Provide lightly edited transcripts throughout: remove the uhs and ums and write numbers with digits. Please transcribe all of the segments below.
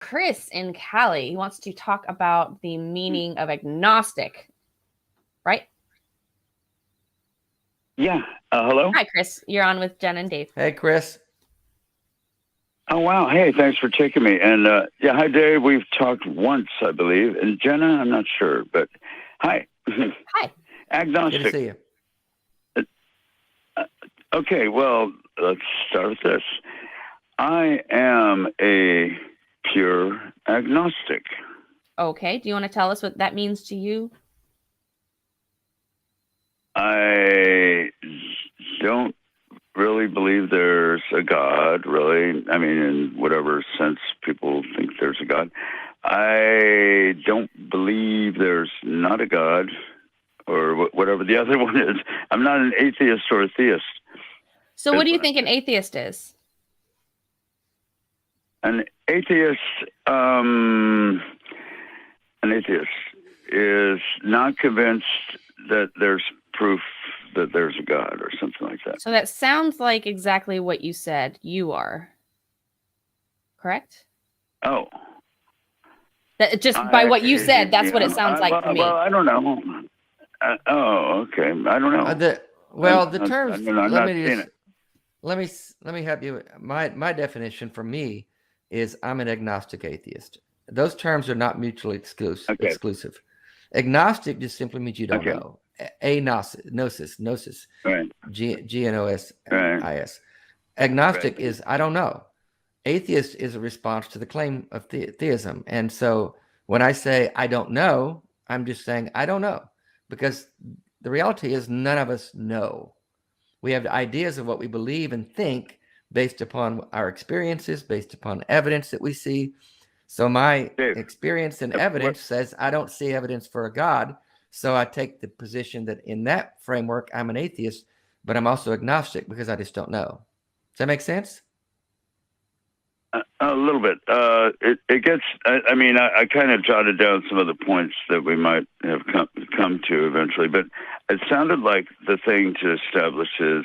Chris in Cali. He wants to talk about the meaning of agnostic, right? Yeah. Hello? Hi, Chris. You're on with Jen and Dave. Hey, Chris. Oh, wow. Hey, thanks for taking me. And yeah, hi, Dave. We've talked once, I believe. And Jenna, I'm not sure, but hi. Hi. Agnostic. Good to see you. Okay, well, let's start with this. I am a pure agnostic. Okay. Do you want to tell us what that means to you? I don't really believe there's a God, really. I mean, in whatever sense people think there's a God. I don't believe there's not a God, or whatever the other one is. I'm not an atheist or a theist. So what do you think an atheist is? An atheist is not convinced that there's proof that there's a God or something like that. So that sounds like exactly what you said you are. Correct? Oh. That just by what you said, that's what it sounds like to me. Well, I don't know. Oh, okay. I don't know. The terms. Let me help you. My definition for me is I'm an agnostic atheist. Those terms are not mutually exclusive. Okay. Agnostic just simply means you don't know. Gnosis. Right. Gnosis. Right. Agnostic is I don't know. Atheist is a response to the claim of theism. And so when I say I don't know, I'm just saying I don't know, because the reality is none of us know. We have ideas of what we believe and think based upon our experiences, based upon evidence that we see. So my experience and evidence says I don't see evidence for a God. So I take the position that in that framework, I'm an atheist, but I'm also agnostic because I just don't know. Does that make sense? A little bit. It gets, I mean, I kind of jotted down some of the points that we might have come to eventually, but it sounded like the thing to establish is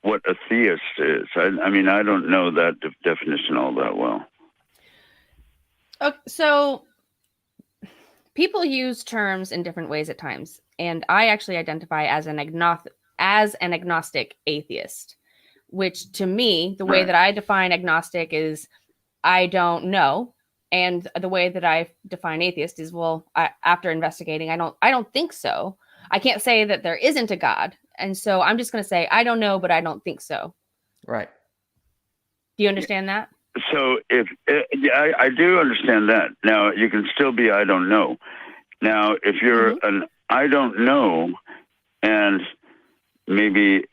what a theist is. I mean, I don't know that definition all that well. Okay, so people use terms in different ways at times, and I actually identify as an agnostic atheist, which to me, the way that I define agnostic is I don't know, and the way that I define atheist is, well, after investigating, I don't think so. I can't say that there isn't a God, and so I'm just going to say I don't know, but I don't think so. Right. Do you understand that? So yeah, I do understand that. Now, you can still be I don't know. Now, if you're an I don't know and maybe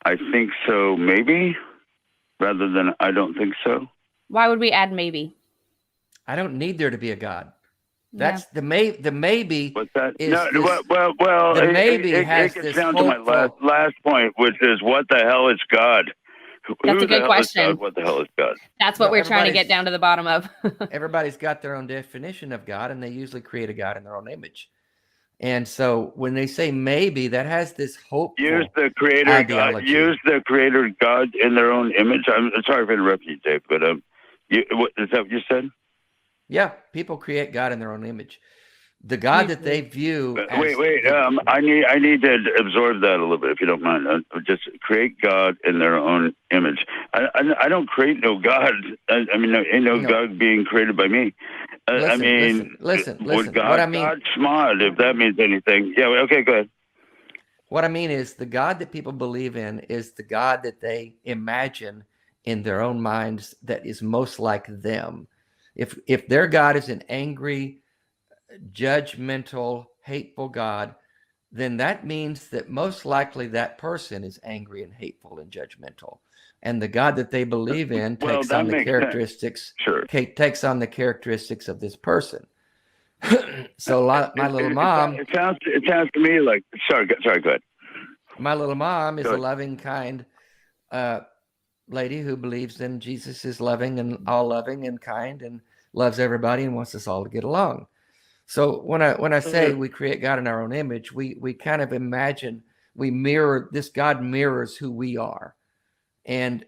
I think so maybe rather than I don't think so. Why would we add maybe? I don't need there to be a God. That's the maybe. What's that? Is no, this, well, the maybe it has gets this down to my last point, which is what the hell is God? That's a good question. What the hell is God? That's what we're trying to get down to the bottom of. Everybody's got their own definition of God, and they usually create a God in their own image. And so when they say maybe, that has this hope. Use the creator God. Use the creator God in their own image. I'm sorry for interrupting you, Dave, but is that what you said? Yeah, people create God in their own image. The God that they view. Wait. I need to absorb that a little bit, if you don't mind. Just create God in their own image. I don't create no God. I mean, ain't no God being created by me. Listen. Would God, what I mean, God smod, if that means anything. Yeah. Okay. Go ahead. What I mean is the God that people believe in is the God that they imagine in their own minds that is most like them. If their God is an angry, judgmental, hateful God, then that means that most likely that person is angry and hateful and judgmental. And the God that they believe in takes on the characteristics. Sure. Takes on the characteristics of this person. So my little mom. It sounds to me like. Sorry. Go ahead. My little mom is a loving, kind lady who believes in Jesus is loving and kind and loves everybody and wants us all to get along. So when I say we create God in our own image, we kind of imagine this God mirrors who we are. And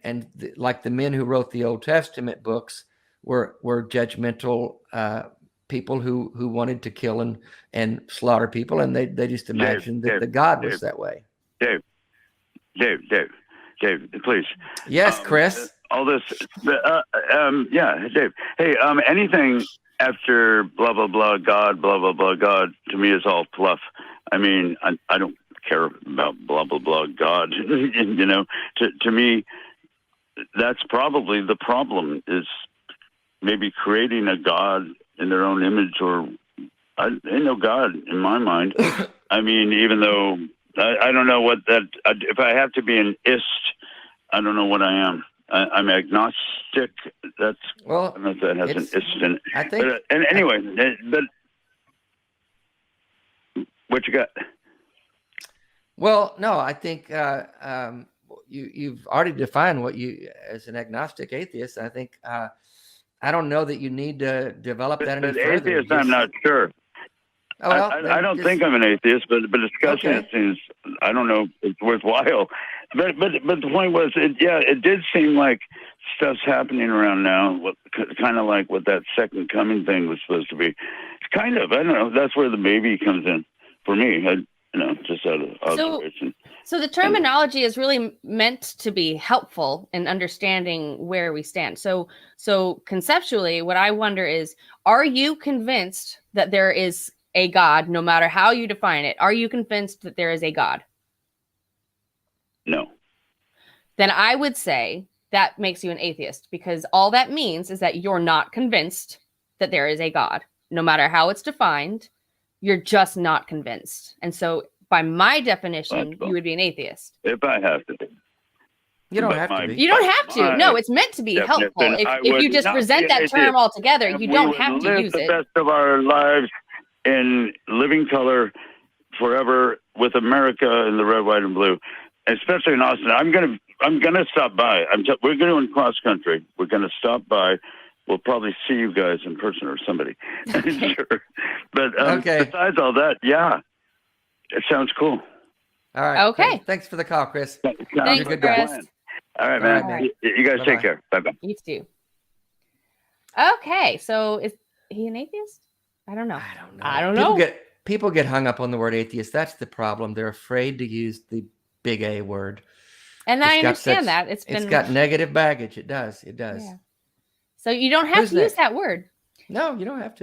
like the men who wrote the Old Testament books, were judgmental people who wanted to kill and slaughter people, and they just imagined that the God was that way. Dave, please. Yes, Chris. All this, yeah, Dave. Hey, anything after blah blah blah God, blah blah blah God, to me is all fluff. I mean, I don't care about blah blah blah God. You know, to me, that's probably the problem, is maybe creating a God in their own image, or ain't no God in my mind. I mean, even though I don't know what that, if I have to be an ist, I don't know what I am. I'm agnostic. That's, well, I don't know if that has an ist in it. I think. But, and anyway, but what you got? Well, no, I think you've already defined what you as an agnostic atheist. I think I don't know that you need to develop that any further. Atheist, I'm not sure. Oh, well, I don't think I'm an atheist, but discussing Okay. it seems, I don't know, it's worthwhile. But the point was, it did seem like stuff's happening around now, kind of like what that second coming thing was supposed to be. It's kind of, I don't know, that's where the maybe comes in for me. Just out of observation. So the terminology is really meant to be helpful in understanding where we stand. So conceptually, what I wonder is, are you convinced that there is a God, no matter how you define it? Are you convinced that there is a God? No. Then I would say that makes you an atheist, because all that means is that you're not convinced that there is a God. No matter how it's defined, you're just not convinced. And so by my definition, you would be an atheist. If I have to. You don't have to be. You don't have to. No, it's meant to be helpful. If you just resent that term altogether, you don't have to use it. We live the best of our lives in living color forever with America in the red, white, and blue, especially in Austin. I'm gonna stop by. We're going cross country. We're gonna stop by. We'll probably see you guys in person or somebody. Sure. But besides all that, yeah, it sounds cool. All right. Okay. Thanks for the call, Chris. Thanks, good Chris. All right, man. All right. You guys Bye-bye. take care. Bye-bye. You too. Okay, so is he an atheist? I don't know. I don't know. People get hung up on the word atheist. That's the problem. They're afraid to use the big A word. And I understand that. It's got negative baggage. It does. Yeah. So you don't have to use that word. No, you don't have to.